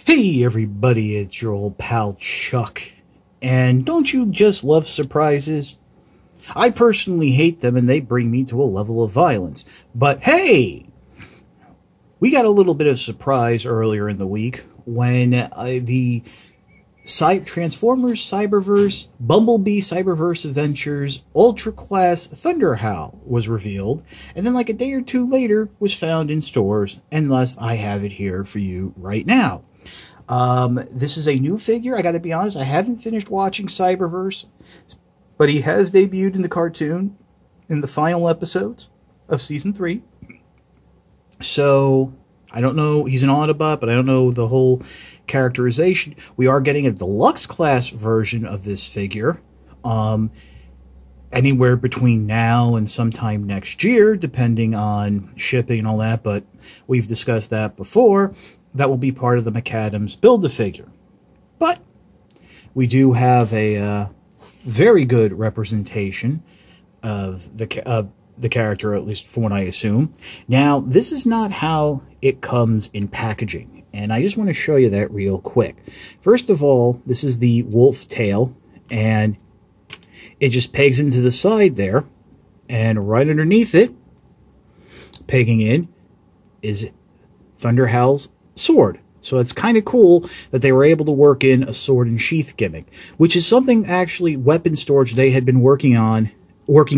Hey everybody, it's your old pal Chuck. And don't you just love surprises? I personally hate them and they bring me to a level of violence. But hey, we got a little bit of surprise earlier in the week when the Transformers Cyberverse Bumblebee Cyberverse Adventures Ultra Class Thunderhowl was revealed, and then like a day or two later was found in stores, and thus I have it here for you right now. This is a new figure. I gotta be honest, I haven't finished watching Cyberverse, but he has debuted in the cartoon in the final episodes of Season 3. So, I don't know, he's an Autobot, but I don't know the whole characterization. We are getting a deluxe class version of this figure, anywhere between now and sometime next year, depending on shipping and all that, but we've discussed that before. That will be part of the McAdams Build-A-Figure. But we do have a very good representation of the character, at least from what I assume. Now, this is not how it comes in packaging, and I just want to show you that real quick. First of all, this is the wolf tail, and it just pegs into the side there, and right underneath it, pegging in, is Thunderhowl's sword. So it's kind of cool that they were able to work in a sword and sheath gimmick, which is something actually weapon storage they had been working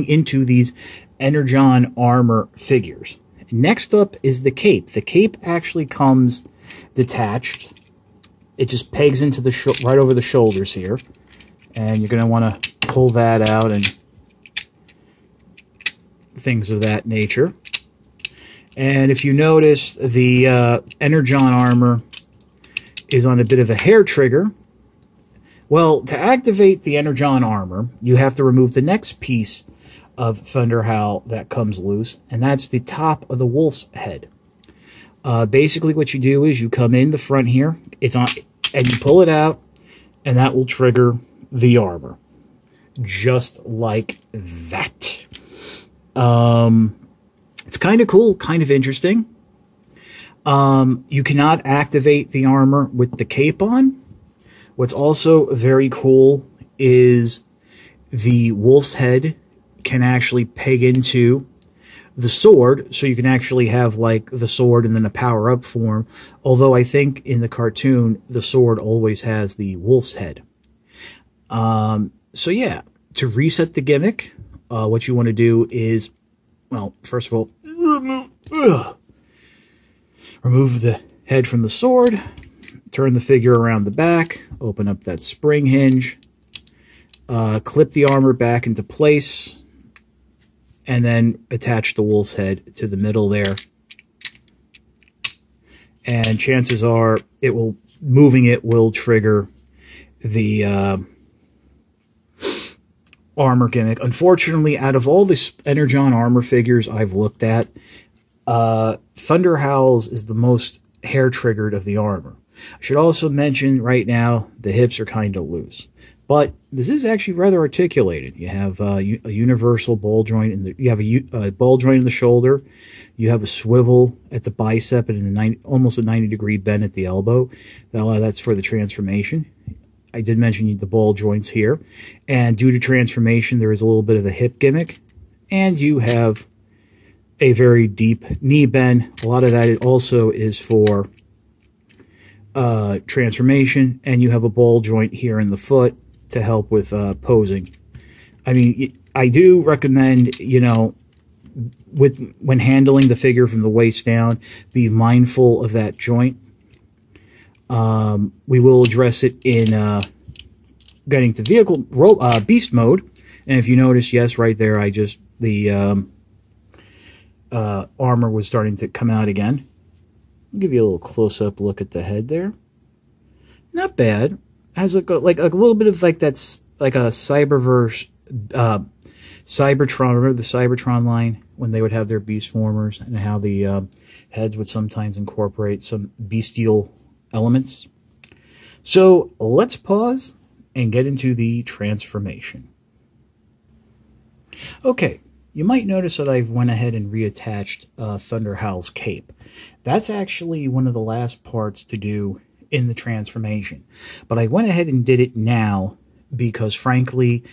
into these Energon armor figures. Next up is the cape. The cape actually comes detached. It just pegs into the right over the shoulders here, and you're going to want to pull that out and things of that nature. And if you notice, the Energon armor is on a bit of a hair trigger. Well, to activate the Energon armor, you have to remove the next piece of Thunderhowl that comes loose, and that's the top of the wolf's head. Basically, what you do is you come in the front here, it's on, and you pull it out, and that will trigger the armor, just like that. It's kind of cool, kind of interesting. You cannot activate the armor with the cape on. What's also very cool is the wolf's head can actually peg into the sword, so you can actually have like the sword and then a power-up form, although I think in the cartoon the sword always has the wolf's head. So yeah, to reset the gimmick, what you want to do is, well, first of all, remove the head from the sword, turn the figure around the back, open up that spring hinge, clip the armor back into place, and then attach the wolf's head to the middle there. And chances are moving it will trigger the armor gimmick. Unfortunately, out of all the Energon armor figures I've looked at, Thunderhowl's is the most hair-triggered of the armor. I should also mention right now, the hips are kind of loose. But this is actually rather articulated. You have a universal ball joint, you have a ball joint in the shoulder. You have a swivel at the bicep and almost a 90-degree bend at the elbow. That's for the transformation. I did mention the ball joints here. And due to transformation, there is a little bit of a hip gimmick. And you have a very deep knee bend. A lot of that also is for transformation. And you have a ball joint here in the foot to help with posing. I mean, I do recommend, you know, when handling the figure from the waist down, be mindful of that joint. We will address it in getting to vehicle beast mode. And if you notice, yes, right there, the armor was starting to come out again. I'll give you a little close-up look at the head there. Not bad. Has a little bit of that's like a Cyberverse, Cybertron. Remember the Cybertron line when they would have their beast formers, and how the heads would sometimes incorporate some bestial elements. So let's pause and get into the transformation. Okay, you might notice that I've went ahead and reattached Thunderhowl's cape. That's actually one of the last parts to do in the transformation. But I went ahead and did it now because, frankly,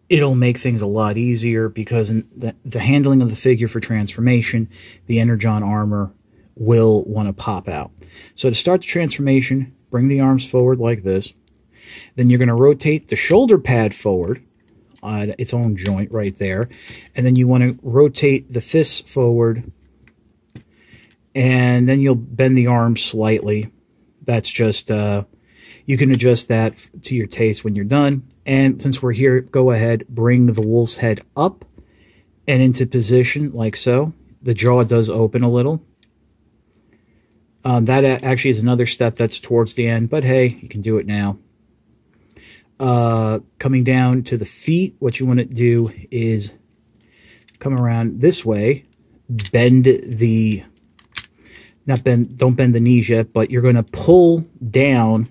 it'll make things a lot easier, because in the handling of the figure for transformation, the Energon armor will want to pop out. So to start the transformation, bring the arms forward like this. Then you're going to rotate the shoulder pad forward on its own joint right there. And then you want to rotate the fists forward. And then you'll bend the arms slightly. That's just, you can adjust that to your taste when you're done. And since we're here, go ahead, bring the wolf's head up and into position like so. The jaw does open a little. That actually is another step that's towards the end, but hey, you can do it now. Coming down to the feet, what you want to do is come around this way, bend the, don't bend the knees yet, but you're going to pull down,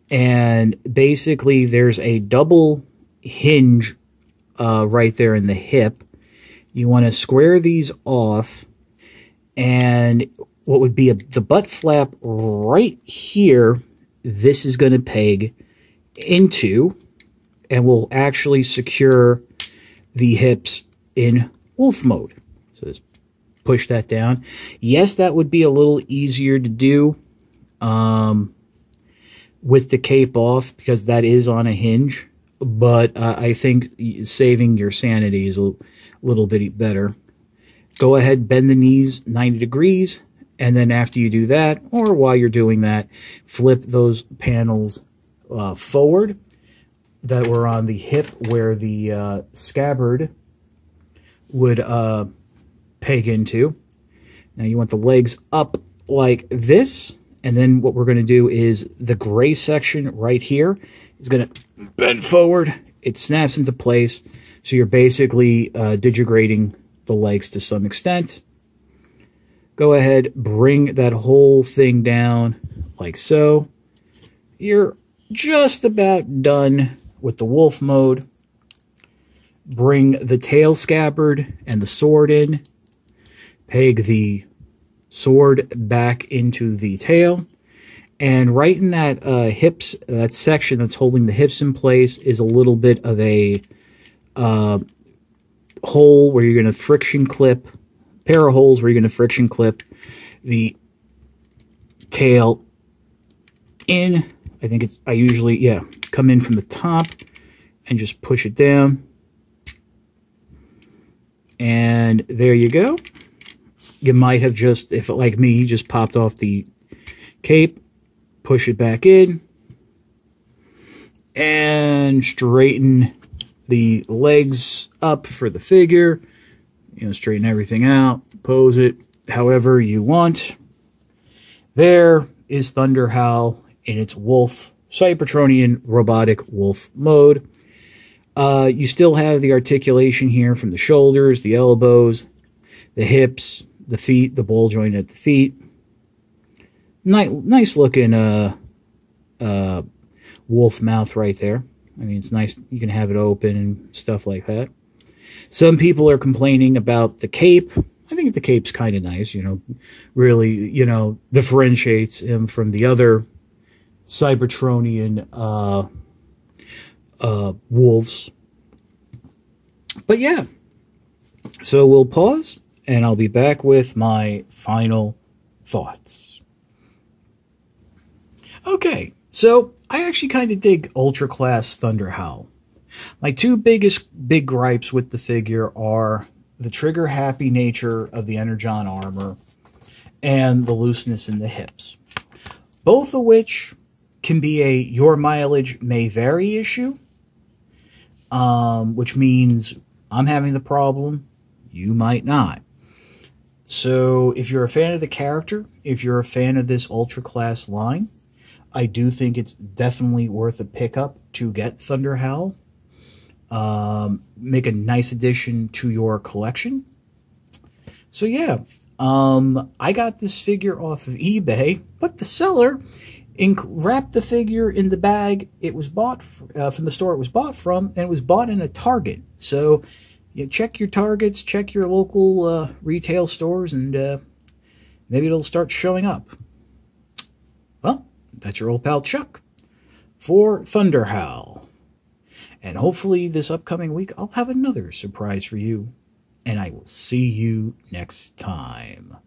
and basically there's a double hinge right there in the hip. You want to square these off, and what would be the butt flap right here, this is going to peg into, and will actually secure the hips in wolf mode. So just push that down. Yes, that would be a little easier to do with the cape off, because that is on a hinge, but I think saving your sanity is a little bit better. Go ahead, bend the knees 90 degrees. And then after you do that, or while you're doing that, flip those panels forward that were on the hip where the scabbard would peg into. Now you want the legs up like this. And then what we're going to do is the gray section right here is going to bend forward. It snaps into place. So you're basically digigrading the legs to some extent. Go ahead, bring that whole thing down like so. You're just about done with the wolf mode. Bring the tail scabbard and the sword in. Peg the sword back into the tail. And right in that hips, that section that's holding the hips in place, is a little bit of a hole where you're going to friction clip. Pair of holes where you're going to friction clip the tail in. I think it's, I usually, yeah, come in from the top and just push it down. And there you go. You might have just, if like me, just popped off the cape, push it back in, and straighten the legs up for the figure. You know, straighten everything out, pose it however you want. There is Thunderhowl in its wolf, Cybertronian robotic wolf mode. You still have the articulation here from the shoulders, the elbows, the hips, the feet, the ball joint at the feet. Nice looking wolf mouth right there. I mean, it's nice. You can have it open and stuff like that. Some people are complaining about the cape. I think the cape's kind of nice, you know, really, you know, differentiates him from the other Cybertronian wolves. But yeah, so we'll pause, and I'll be back with my final thoughts. Okay, so I actually kind of dig Ultra Class Thunderhowl. My two big gripes with the figure are the trigger-happy nature of the Energon armor and the looseness in the hips. Both of which can be a your mileage may vary issue, which means I'm having the problem, you might not. So if you're a fan of the character, if you're a fan of this Ultra Class line, I do think it's definitely worth a pickup to get Thunderhowl. Make a nice addition to your collection. So yeah, I got this figure off of eBay, but the seller wrapped the figure in the bag it was bought from the store it was bought from, and it was bought in a Target. So you check your Targets, check your local retail stores, and maybe it'll start showing up. that's your old pal Chuck for Thunderhowl. And hopefully this upcoming week I'll have another surprise for you. And I will see you next time.